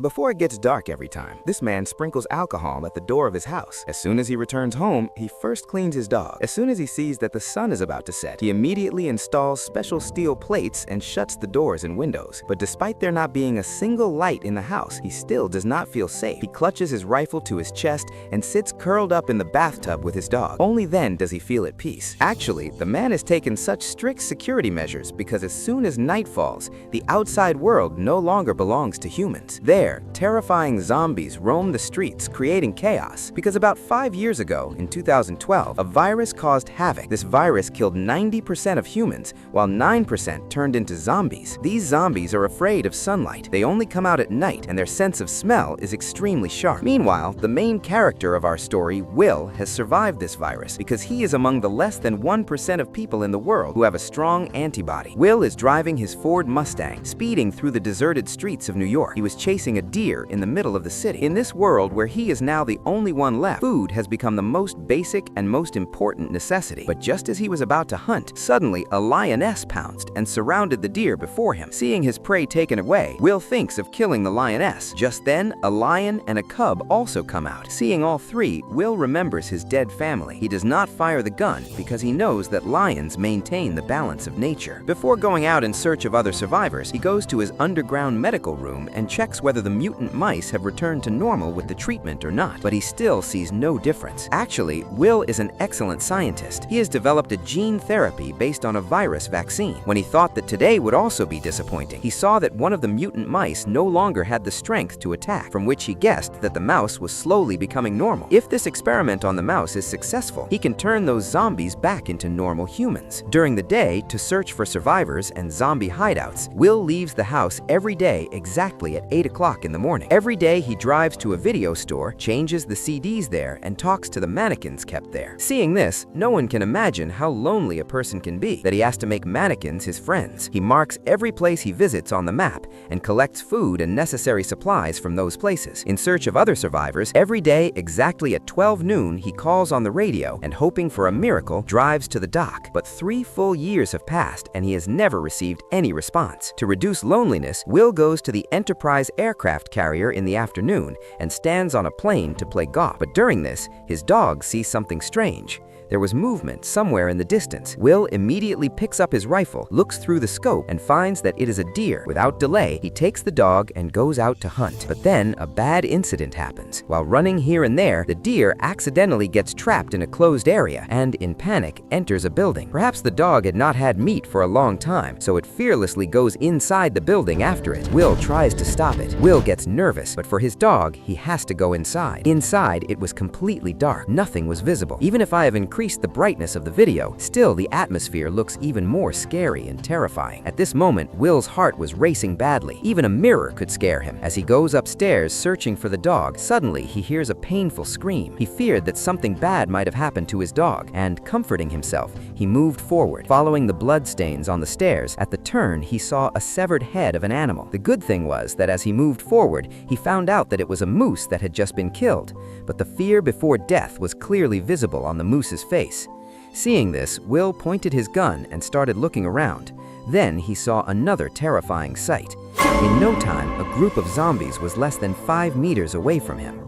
Before it gets dark every time, this man sprinkles alcohol at the door of his house. As soon as he returns home, he first cleans his dog. As soon as he sees that the sun is about to set, he immediately installs special steel plates and shuts the doors and windows. But despite there not being a single light in the house, he still does not feel safe. He clutches his rifle to his chest and sits curled up in the bathtub with his dog. Only then does he feel at peace. Actually, the man has taken such strict security measures because as soon as night falls, the outside world no longer belongs to humans. There, terrifying zombies roam the streets, creating chaos. Because about 5 years ago, in 2012, a virus caused havoc. This virus killed 90% of humans, while 9% turned into zombies. These zombies are afraid of sunlight. They only come out at night, and their sense of smell is extremely sharp. Meanwhile, the main character of our story, Will, has survived this virus because he is among the less than 1% of people in the world who have a strong antibody. Will is driving his Ford Mustang, speeding through the deserted streets of New York. He was chasing a deer in the middle of the city. In this world where he is now the only one left, food has become the most basic and most important necessity. But just as he was about to hunt, suddenly a lioness pounced and surrounded the deer before him. Seeing his prey taken away, Will thinks of killing the lioness. Just then, a lion and a cub also come out. Seeing all three, Will remembers his dead family. He does not fire the gun because he knows that lions maintain the balance of nature. Before going out in search of other survivors, he goes to his underground medical room and checks whether the mutant mice have returned to normal with the treatment or not, but he still sees no difference. Actually, Will is an excellent scientist. He has developed a gene therapy based on a virus vaccine. When he thought that today would also be disappointing, he saw that one of the mutant mice no longer had the strength to attack, from which he guessed that the mouse was slowly becoming normal. If this experiment on the mouse is successful, he can turn those zombies back into normal humans. During the day, to search for survivors and zombie hideouts, Will leaves the house every day exactly at 8 o'clock in the morning. Every day he drives to a video store, changes the CDs there, and talks to the mannequins kept there. Seeing this, no one can imagine how lonely a person can be, that he has to make mannequins his friends. He marks every place he visits on the map and collects food and necessary supplies from those places. In search of other survivors, every day exactly at 12 noon he calls on the radio and, hoping for a miracle, drives to the dock. But 3 full years have passed and he has never received any response. To reduce loneliness, Will goes to the Enterprise aircraft carrier in the afternoon and stands on a plane to play golf. But during this, his dog sees something strange. There was movement somewhere in the distance. Will immediately picks up his rifle, looks through the scope, and finds that it is a deer. Without delay, he takes the dog and goes out to hunt. But then a bad incident happens. While running here and there, the deer accidentally gets trapped in a closed area and, in panic, enters a building. Perhaps the dog had not had meat for a long time, so it fearlessly goes inside the building after it. Will tries to stop it. Will gets nervous, but for his dog, he has to go inside. Inside, it was completely dark. Nothing was visible. Even if I have increased the brightness of the video, still the atmosphere looks even more scary and terrifying. At this moment, Will's heart was racing badly. Even a mirror could scare him. As he goes upstairs searching for the dog, suddenly he hears a painful scream. He feared that something bad might have happened to his dog, and comforting himself, he moved forward. Following the bloodstains on the stairs, at the turn he saw a severed head of an animal. The good thing was that as he moved forward, he found out that it was a moose that had just been killed, but the fear before death was clearly visible on the moose's face. Seeing this, Will pointed his gun and started looking around. Then he saw another terrifying sight. In no time, a group of zombies was less than 5 meters away from him.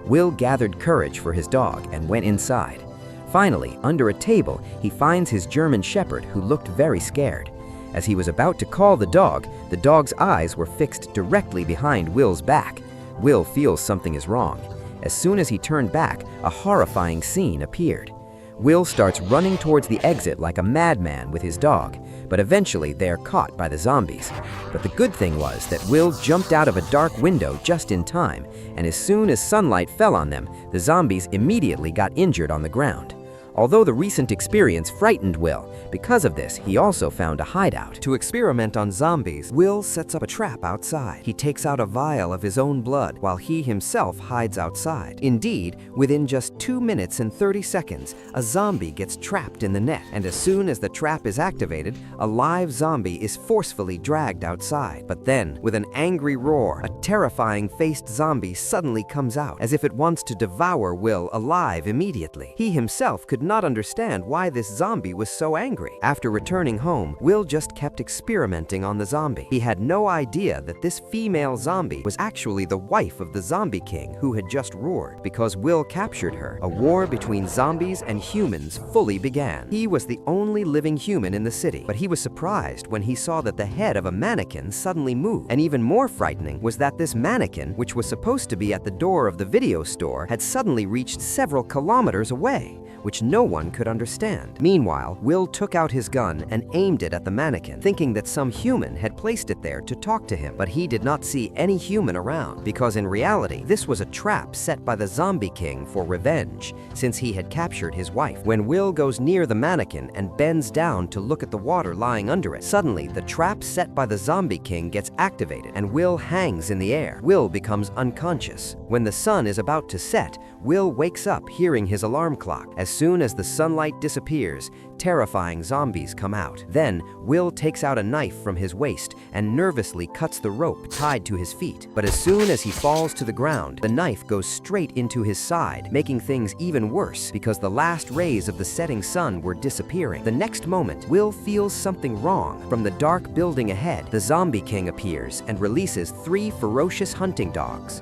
Will gathered courage for his dog and went inside. Finally, under a table, he finds his German Shepherd, who looked very scared. As he was about to call the dog's eyes were fixed directly behind Will's back. Will feels something is wrong. As soon as he turned back, a horrifying scene appeared. Will starts running towards the exit like a madman with his dog, but eventually they are caught by the zombies. But the good thing was that Will jumped out of a dark window just in time, and as soon as sunlight fell on them, the zombies immediately got injured on the ground. Although the recent experience frightened Will, because of this, he also found a hideout. To experiment on zombies, Will sets up a trap outside. He takes out a vial of his own blood while he himself hides outside. Indeed, within just 2 minutes and 30 seconds, a zombie gets trapped in the net, and as soon as the trap is activated, a live zombie is forcefully dragged outside. But then, with an angry roar, a terrifying faced zombie suddenly comes out, as if it wants to devour Will alive immediately. He himself could not understand why this zombie was so angry. After returning home, Will just kept experimenting on the zombie. He had no idea that this female zombie was actually the wife of the zombie king who had just roared. Because Will captured her, a war between zombies and humans fully began. He was the only living human in the city, but he was surprised when he saw that the head of a mannequin suddenly moved. And even more frightening was that this mannequin, which was supposed to be at the door of the video store, had suddenly reached several kilometers away, which no one could understand. Meanwhile, Will took out his gun and aimed it at the mannequin, thinking that some human had placed it there to talk to him. But he did not see any human around, because in reality, this was a trap set by the zombie king for revenge, since he had captured his wife. When Will goes near the mannequin and bends down to look at the water lying under it, suddenly the trap set by the zombie king gets activated, and Will hangs in the air. Will becomes unconscious. When the sun is about to set, Will wakes up hearing his alarm clock. As soon as the sunlight disappears, terrifying zombies come out. Then, Will takes out a knife from his waist and nervously cuts the rope tied to his feet. But as soon as he falls to the ground, the knife goes straight into his side, making things even worse because the last rays of the setting sun were disappearing. The next moment, Will feels something wrong. From the dark building ahead, the zombie king appears and releases 3 ferocious hunting dogs.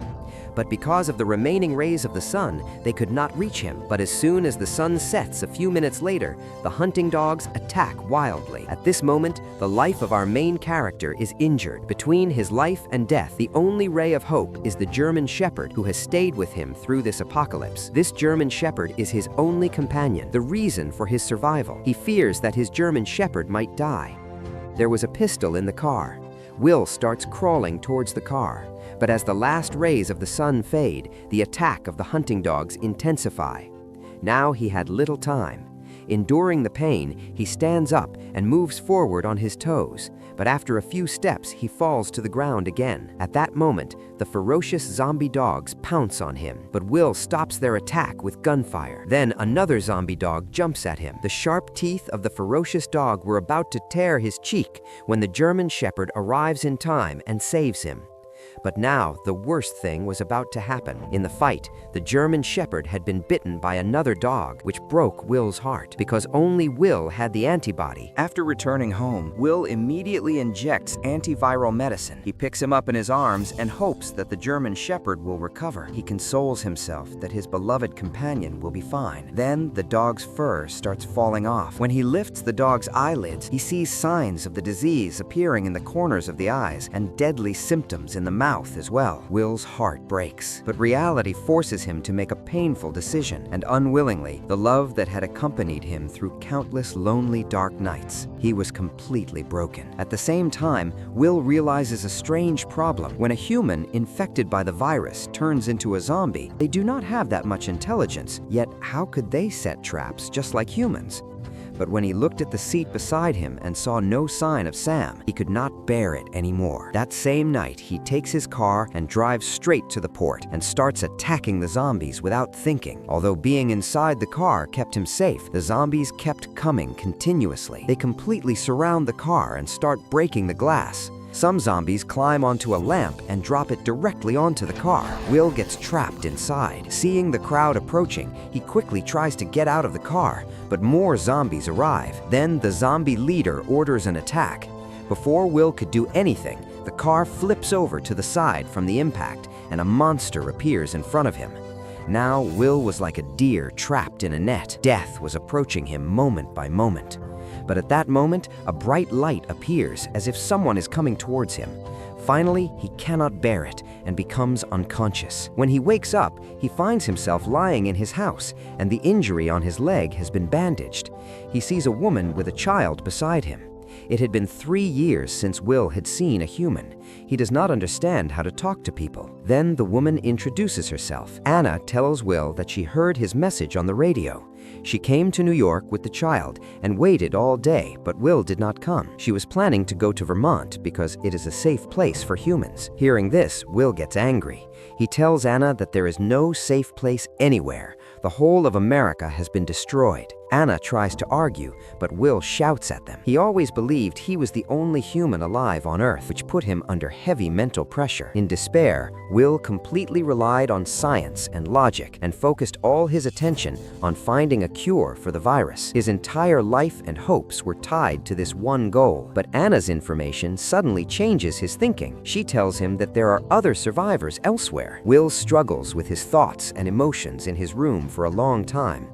But because of the remaining rays of the sun, they could not reach him. But as soon as the sun sets a few minutes later, the hunting dogs attack wildly. At this moment, the life of our main character is injured. Between his life and death, the only ray of hope is the German Shepherd who has stayed with him through this apocalypse. This German Shepherd is his only companion, the reason for his survival. He fears that his German Shepherd might die. There was a pistol in the car. Will starts crawling towards the car. But as the last rays of the sun fade, the attack of the hunting dogs intensify. Now he had little time. Enduring the pain, he stands up and moves forward on his toes, but after a few steps, he falls to the ground again. At that moment, the ferocious zombie dogs pounce on him, but Will stops their attack with gunfire. Then another zombie dog jumps at him. The sharp teeth of the ferocious dog were about to tear his cheek when the German Shepherd arrives in time and saves him. But now, the worst thing was about to happen. In the fight, the German Shepherd had been bitten by another dog, which broke Will's heart, because only Will had the antibody. After returning home, Will immediately injects antiviral medicine. He picks him up in his arms and hopes that the German Shepherd will recover. He consoles himself that his beloved companion will be fine. Then, the dog's fur starts falling off. When he lifts the dog's eyelids, he sees signs of the disease appearing in the corners of the eyes and deadly symptoms in the mouth as well. Will's heart breaks, but reality forces him to make a painful decision, and unwillingly, the love that had accompanied him through countless lonely dark nights, he was completely broken. At the same time, Will realizes a strange problem. When a human infected by the virus turns into a zombie, they do not have that much intelligence, yet how could they set traps just like humans? But when he looked at the seat beside him and saw no sign of Sam, he could not bear it anymore. That same night, he takes his car and drives straight to the port and starts attacking the zombies without thinking. Although being inside the car kept him safe, the zombies kept coming continuously. They completely surround the car and start breaking the glass. Some zombies climb onto a lamp and drop it directly onto the car. Will gets trapped inside. Seeing the crowd approaching, he quickly tries to get out of the car, but more zombies arrive. Then the zombie leader orders an attack. Before Will could do anything, the car flips over to the side from the impact, and a monster appears in front of him. Now Will was like a deer trapped in a net. Death was approaching him moment by moment. But at that moment, a bright light appears as if someone is coming towards him. Finally, he cannot bear it and becomes unconscious. When he wakes up, he finds himself lying in his house, and the injury on his leg has been bandaged. He sees a woman with a child beside him. It had been 3 years since Will had seen a human. He does not understand how to talk to people. Then the woman introduces herself. Anna tells Will that she heard his message on the radio. She came to New York with the child and waited all day, but Will did not come. She was planning to go to Vermont because it is a safe place for humans. Hearing this, Will gets angry. He tells Anna that there is no safe place anywhere. The whole of America has been destroyed. Anna tries to argue, but Will shouts at them. He always believed he was the only human alive on Earth, which put him under heavy mental pressure. In despair, Will completely relied on science and logic and focused all his attention on finding a cure for the virus. His entire life and hopes were tied to this one goal. But Anna's information suddenly changes his thinking. She tells him that there are other survivors elsewhere. Will struggles with his thoughts and emotions in his room for a long time.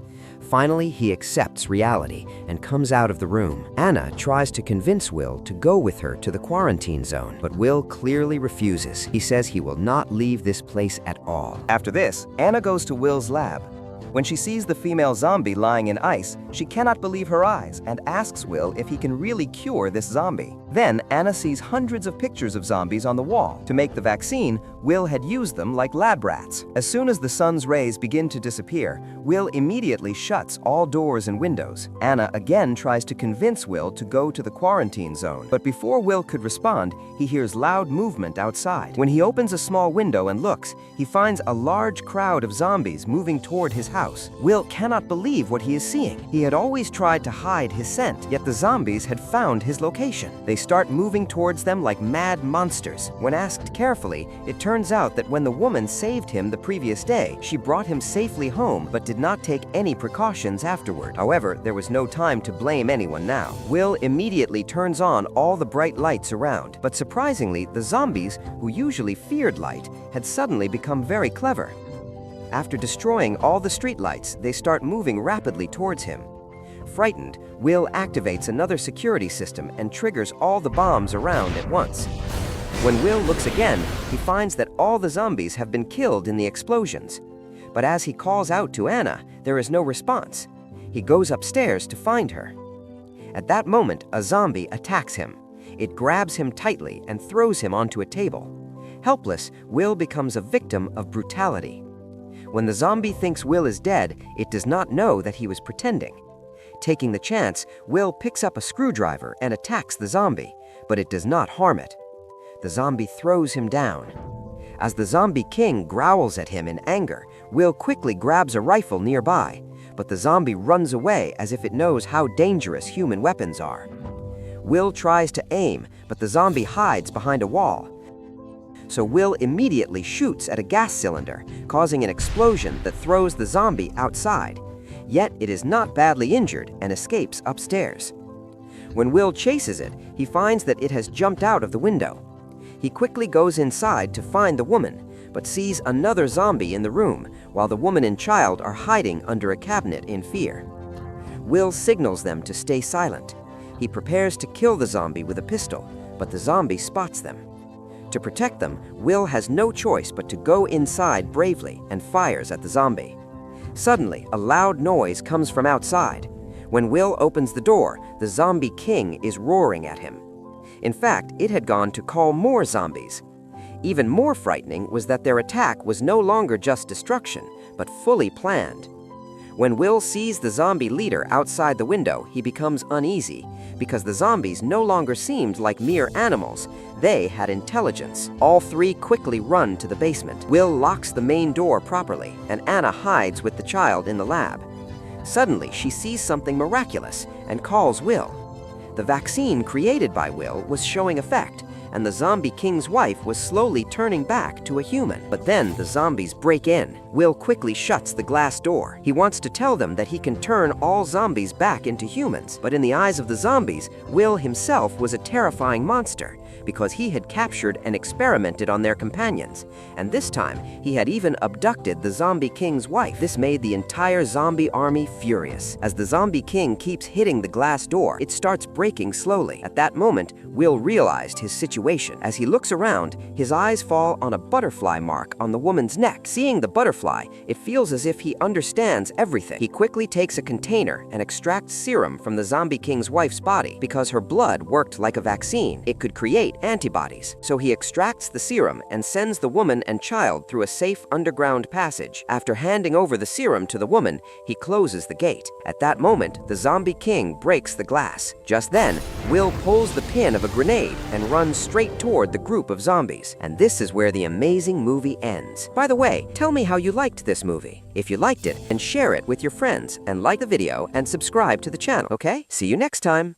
Finally, he accepts reality and comes out of the room. Anna tries to convince Will to go with her to the quarantine zone, but Will clearly refuses. He says he will not leave this place at all. After this, Anna goes to Will's lab. When she sees the female zombie lying in ice, she cannot believe her eyes and asks Will if he can really cure this zombie. Then, Anna sees hundreds of pictures of zombies on the wall. To make the vaccine, Will had used them like lab rats. As soon as the sun's rays begin to disappear, Will immediately shuts all doors and windows. Anna again tries to convince Will to go to the quarantine zone. But before Will could respond, he hears loud movement outside. When he opens a small window and looks, he finds a large crowd of zombies moving toward his house. Will cannot believe what he is seeing. He had always tried to hide his scent, yet the zombies had found his location. They start moving towards them like mad monsters. When asked carefully, it turns out that when the woman saved him the previous day, she brought him safely home but did not take any precautions afterward. However, there was no time to blame anyone now. Will immediately turns on all the bright lights around, but surprisingly, the zombies, who usually feared light, had suddenly become very clever. After destroying all the streetlights, they start moving rapidly towards him. Frightened, Will activates another security system and triggers all the bombs around at once. When Will looks again, he finds that all the zombies have been killed in the explosions. But as he calls out to Anna, there is no response. He goes upstairs to find her. At that moment, a zombie attacks him. It grabs him tightly and throws him onto a table. Helpless, Will becomes a victim of brutality. When the zombie thinks Will is dead, it does not know that he was pretending. Taking the chance, Will picks up a screwdriver and attacks the zombie, but it does not harm it. The zombie throws him down. As the zombie king growls at him in anger, Will quickly grabs a rifle nearby, but the zombie runs away as if it knows how dangerous human weapons are. Will tries to aim, but the zombie hides behind a wall. So Will immediately shoots at a gas cylinder, causing an explosion that throws the zombie outside. Yet it is not badly injured and escapes upstairs. When Will chases it, he finds that it has jumped out of the window. He quickly goes inside to find the woman, but sees another zombie in the room, while the woman and child are hiding under a cabinet in fear. Will signals them to stay silent. He prepares to kill the zombie with a pistol, but the zombie spots them. To protect them, Will has no choice but to go inside bravely and fires at the zombie. Suddenly, a loud noise comes from outside. When Will opens the door, the zombie king is roaring at him. In fact, it had gone to call more zombies. Even more frightening was that their attack was no longer just destruction, but fully planned. When Will sees the zombie leader outside the window, he becomes uneasy, because the zombies no longer seemed like mere animals. They had intelligence. All three quickly run to the basement. Will locks the main door properly, and Anna hides with the child in the lab. Suddenly, she sees something miraculous and calls Will. The vaccine created by Will was showing effect, and the zombie king's wife was slowly turning back to a human. But then the zombies break in. Will quickly shuts the glass door. He wants to tell them that he can turn all zombies back into humans. But in the eyes of the zombies, Will himself was a terrifying monster, because he had captured and experimented on their companions. And this time, he had even abducted the zombie king's wife. This made the entire zombie army furious. As the zombie king keeps hitting the glass door, it starts breaking slowly. At that moment, Will realized his situation. As he looks around, his eyes fall on a butterfly mark on the woman's neck. Seeing the butterfly, it feels as if he understands everything. He quickly takes a container and extracts serum from the zombie king's wife's body. Because her blood worked like a vaccine, it could create create antibodies. So he extracts the serum and sends the woman and child through a safe underground passage. After handing over the serum to the woman, he closes the gate. At that moment, the zombie king breaks the glass. Just then, Will pulls the pin of a grenade and runs straight toward the group of zombies. And this is where the amazing movie ends. By the way, tell me how you liked this movie. If you liked it, then share it with your friends and like the video and subscribe to the channel, okay? See you next time!